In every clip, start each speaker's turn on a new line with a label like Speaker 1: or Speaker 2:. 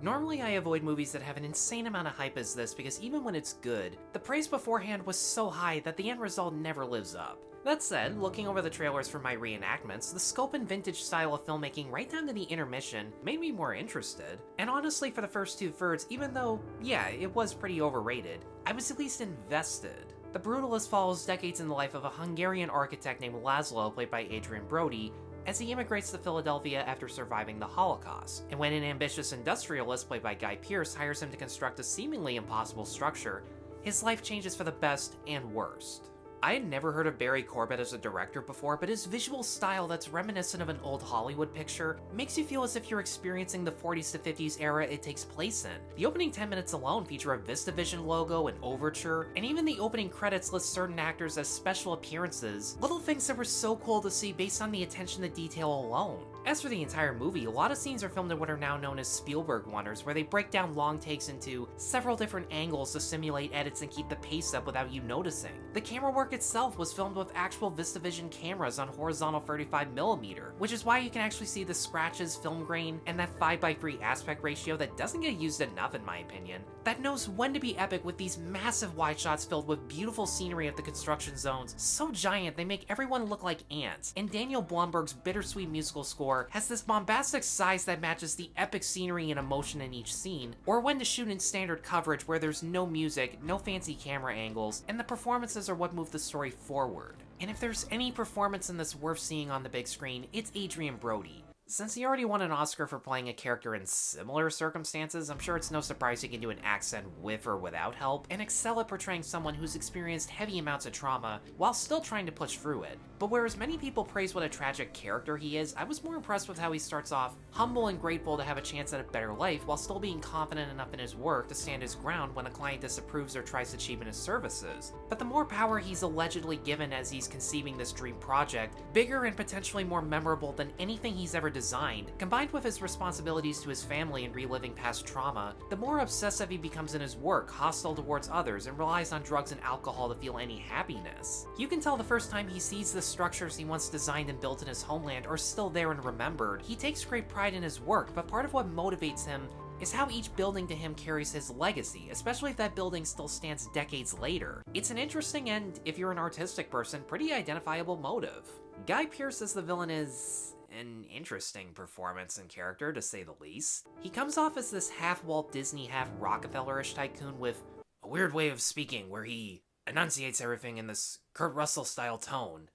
Speaker 1: Normally I avoid movies that have an insane amount of hype as this because even when it's good, the praise beforehand was so high that the end result never lives up. That said, looking over the trailers for my reenactments, the scope and vintage style of filmmaking right down to the intermission made me more interested. And honestly, for the first 2/3, even though, yeah, it was pretty overrated, I was at least invested. The Brutalist follows decades in the life of a Hungarian architect named Laszlo, played by Adrien Brody, as he immigrates to Philadelphia after surviving the Holocaust. And when an ambitious industrialist, played by Pearce, hires him to construct a seemingly impossible structure, his life changes for the best and worst. I had never heard of Brady Corbet as a director before, but his visual style that's reminiscent of an old Hollywood picture makes you feel as if you're experiencing the 40s to 50s era it takes place in. The opening 10 minutes alone feature a VistaVision logo, an overture, and even the opening credits list certain actors as special appearances, little things that were so cool to see based on the attention to detail alone. As for the entire movie, a lot of scenes are filmed in what are now known as Spielberg wonders, where they break down long takes into several different angles to simulate edits and keep the pace up without you noticing. The camera work itself was filmed with actual VistaVision cameras on horizontal 35mm, which is why you can actually see the scratches, film grain, and that 5:3 aspect ratio that doesn't get used enough in my opinion, that knows when to be epic with these massive wide shots filled with beautiful scenery of the construction zones, so giant they make everyone look like ants, and Daniel Blumberg's bittersweet musical score has this bombastic size that matches the epic scenery and emotion in each scene, or when to shoot in standard coverage where there's no music, no fancy camera angles, and the performances are what move the story forward. And if there's any performance in this worth seeing on the big screen, it's Adrien Brody. Since he already won an Oscar for playing a character in similar circumstances, I'm sure it's no surprise he can do an accent with or without help, and excel at portraying someone who's experienced heavy amounts of trauma while still trying to push through it. But whereas many people praise what a tragic character he is, I was more impressed with how he starts off humble and grateful to have a chance at a better life while still being confident enough in his work to stand his ground when a client disapproves or tries to cheapen his services. But the more power he's allegedly given as he's conceiving this dream project, bigger and potentially more memorable than anything he's ever designed, combined with his responsibilities to his family and reliving past trauma, the more obsessive he becomes in his work, hostile towards others, and relies on drugs and alcohol to feel any happiness. You can tell the first time he sees the structures he once designed and built in his homeland are still there and remembered. He takes great pride in his work, but part of what motivates him is how each building to him carries his legacy, especially if that building still stands decades later. It's an interesting and, if you're an artistic person, pretty identifiable motive. Pearce as the villain is an interesting performance and character, to say the least. He comes off as this half-Walt Disney, half-Rockefeller-ish tycoon with a weird way of speaking where he enunciates everything in this Kurt Russell-style tone.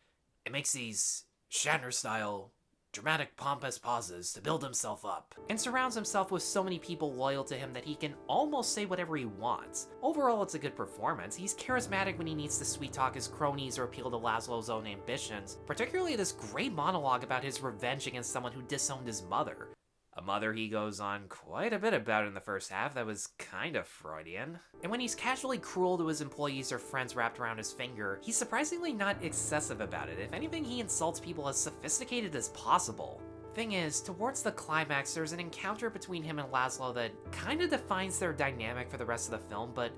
Speaker 1: It makes these Shatner-style dramatic, pompous pauses to build himself up, and surrounds himself with so many people loyal to him that he can almost say whatever he wants. Overall, it's a good performance. He's charismatic when he needs to sweet-talk his cronies or appeal to Laszlo's own ambitions, particularly this great monologue about his revenge against someone who disowned his mother. A mother he goes on quite a bit about in the first half that was kind of Freudian. And when he's casually cruel to his employees or friends wrapped around his finger, he's surprisingly not excessive about it. If anything, he insults people as sophisticated as possible. Thing is, towards the climax, there's an encounter between him and Laszlo that kinda defines their dynamic for the rest of the film, but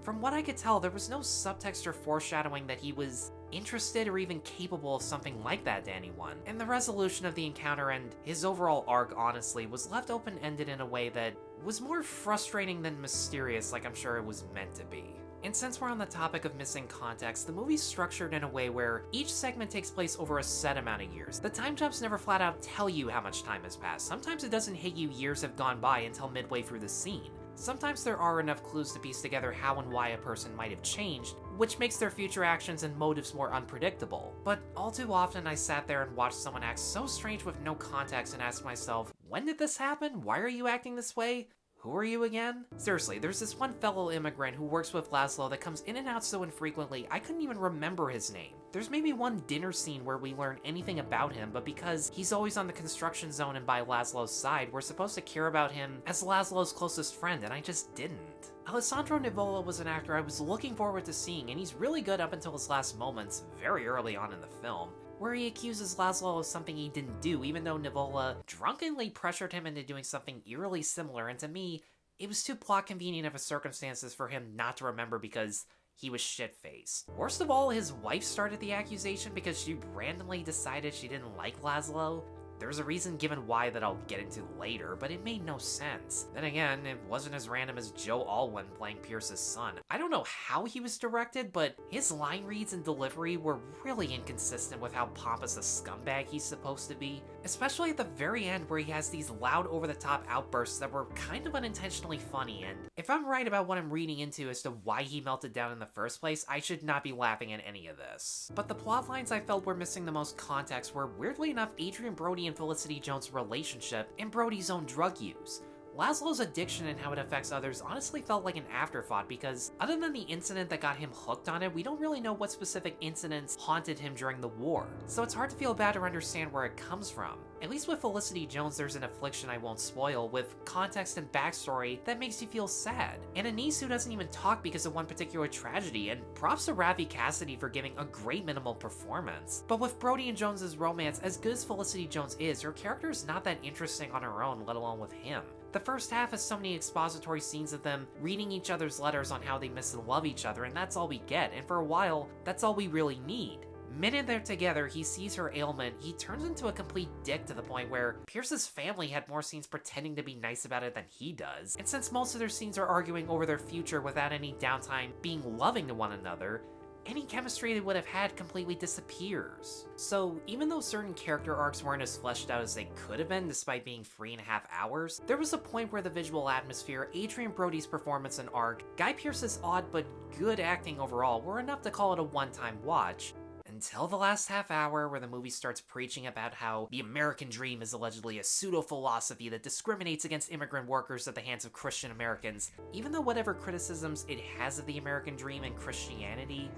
Speaker 1: from what I could tell, there was no subtext or foreshadowing that he was interested or even capable of something like that to anyone. And the resolution of the encounter and his overall arc, honestly, was left open-ended in a way that was more frustrating than mysterious, like I'm sure it was meant to be. And since we're on the topic of missing context, the movie's structured in a way where each segment takes place over a set amount of years. The time jumps never flat out tell you how much time has passed. Sometimes it doesn't hit you years have gone by until midway through the scene. Sometimes there are enough clues to piece together how and why a person might have changed, which makes their future actions and motives more unpredictable. But all too often I sat there and watched someone act so strange with no context and asked myself, when did this happen? Why are you acting this way? Who are you again? Seriously, there's this one fellow immigrant who works with Laszlo that comes in and out so infrequently, I couldn't even remember his name. There's maybe one dinner scene where we learn anything about him, but because he's always on the construction zone and by Laszlo's side, we're supposed to care about him as Laszlo's closest friend, and I just didn't. Alessandro Nivola was an actor I was looking forward to seeing, and he's really good up until his last moments, very early on in the film, where he accuses Laszlo of something he didn't do, even though Nivola drunkenly pressured him into doing something eerily similar, and to me, it was too plot convenient of a circumstances for him not to remember because he was shit-faced. Worst of all, his wife started the accusation because she randomly decided she didn't like Laszlo. There's a reason given why that I'll get into later, but it made no sense. Then again, it wasn't as random as Joe Alwyn playing Pearce's son. I don't know how he was directed, but his line reads and delivery were really inconsistent with how pompous a scumbag he's supposed to be, especially at the very end where he has these loud over-the-top outbursts that were kind of unintentionally funny, and if I'm right about what I'm reading into as to why he melted down in the first place, I should not be laughing at any of this. But the plot lines I felt were missing the most context were, weirdly enough, Adrien Brody and Felicity Jones' relationship and Brody's own drug use. Laszlo's addiction and how it affects others honestly felt like an afterthought because, other than the incident that got him hooked on it, we don't really know what specific incidents haunted him during the war, so it's hard to feel bad or understand where it comes from. At least with Felicity Jones, there's an affliction I won't spoil, with context and backstory that makes you feel sad, and a niece who doesn't even talk because of one particular tragedy, and props to Raffey Cassidy for giving a great minimal performance. But with Brody and Jones's romance, as good as Felicity Jones is, her character is not that interesting on her own, let alone with him. The first half has so many expository scenes of them reading each other's letters on how they miss and love each other, and that's all we get, and for a while, that's all we really need. Minute they're together, he sees her ailment, he turns into a complete dick to the point where Pearce's family had more scenes pretending to be nice about it than he does, and since most of their scenes are arguing over their future without any downtime being loving to one another, any chemistry they would have had completely disappears. So even though certain character arcs weren't as fleshed out as they could have been despite being 3.5 hours, there was a point where the visual atmosphere, Adrien Brody's performance and arc, Guy Pearce's odd but good acting overall were enough to call it a one-time watch, until the last half hour where the movie starts preaching about how the American dream is allegedly a pseudo-philosophy that discriminates against immigrant workers at the hands of Christian Americans, even though whatever criticisms it has of the American dream and Christianity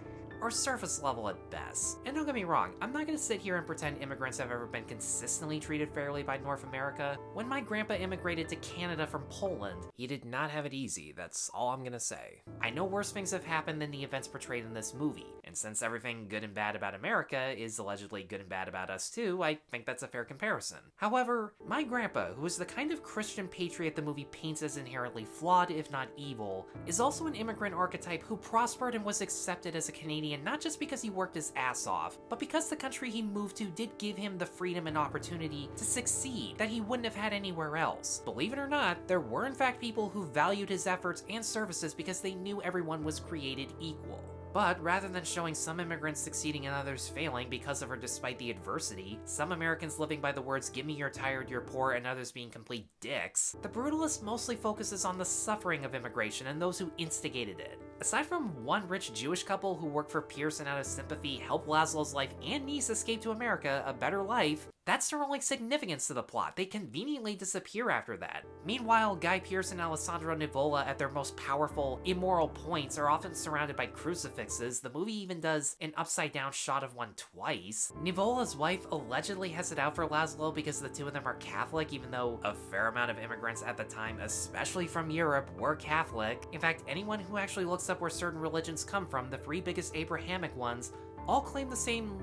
Speaker 1: are surface level at best. And don't get me wrong, I'm not gonna sit here and pretend immigrants have ever been consistently treated fairly by North America. When my grandpa immigrated to Canada from Poland, he did not have it easy, that's all I'm gonna say. I know worse things have happened than the events portrayed in this movie, and since everything good and bad about America is allegedly good and bad about us too, I think that's a fair comparison. However, my grandpa, who is the kind of Christian patriot the movie paints as inherently flawed if not evil, is also an immigrant archetype who prospered and was accepted as a Canadian not just because he worked his ass off, but because the country he moved to did give him the freedom and opportunity to succeed that he wouldn't have had anywhere else. Believe it or not, there were in fact people who valued his efforts and services because they knew everyone was created equal. But rather than showing some immigrants succeeding and others failing because of or despite the adversity, some Americans living by the words "give me you're tired, you're poor," and others being complete dicks, the Brutalist mostly focuses on the suffering of immigration and those who instigated it. Aside from one rich Jewish couple who worked for Pearce and out of sympathy helped Laszlo's life and niece escape to America, a better life, that's their only significance to the plot. They conveniently disappear after that. Meanwhile, Guy Pearce and Alessandro Nivola at their most powerful, immoral points are often surrounded by crucifixes. The movie even does an upside-down shot of one twice. Nivola's wife allegedly has it out for Laszlo because the two of them are Catholic, even though a fair amount of immigrants at the time, especially from Europe, were Catholic. In fact, anyone who actually looks up where certain religions come from, the 3 biggest Abrahamic ones, all claim the same,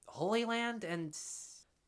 Speaker 1: Holy Land, and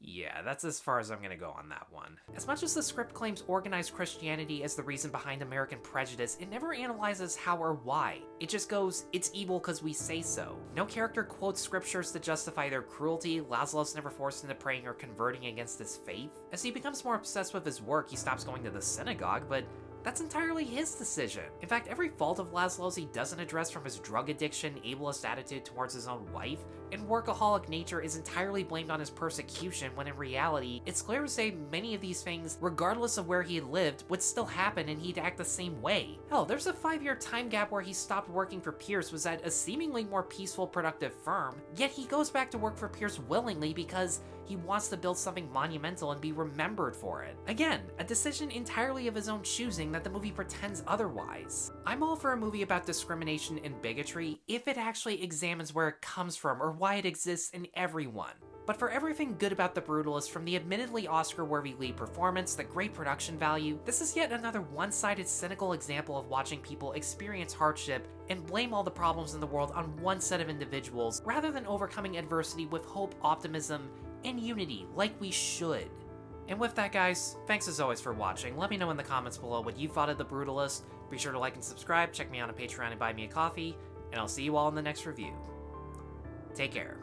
Speaker 1: yeah, that's as far as I'm gonna go on that one. As much as the script claims organized Christianity as the reason behind American prejudice, it never analyzes how or why. It just goes, it's evil because we say so. No character quotes scriptures to justify their cruelty. Laszlo's never forced into praying or converting against his faith. As he becomes more obsessed with his work, he stops going to the synagogue, but that's entirely his decision. In fact, every fault of Laszlo's he doesn't address, from his drug addiction, ableist attitude towards his own wife, and workaholic nature, is entirely blamed on his persecution, when in reality, it's clear to say many of these things, regardless of where he had lived, would still happen and he'd act the same way. Hell, there's a 5-year time gap where he stopped working for Pearce, was at a seemingly more peaceful, productive firm, yet he goes back to work for Pearce willingly because he wants to build something monumental and be remembered for it. Again, a decision entirely of his own choosing that the movie pretends otherwise. I'm all for a movie about discrimination and bigotry if it actually examines where it comes from or why it exists in everyone. But for everything good about The Brutalist, from the admittedly Oscar-worthy lead performance, the great production value, this is yet another one-sided, cynical example of watching people experience hardship and blame all the problems in the world on one set of individuals, rather than overcoming adversity with hope, optimism, and unity, like we should. And with that, guys, thanks as always for watching. Let me know in the comments below what you thought of The Brutalist. Be sure to like and subscribe, check me out on Patreon and buy me a coffee, and I'll see you all in the next review. Take care.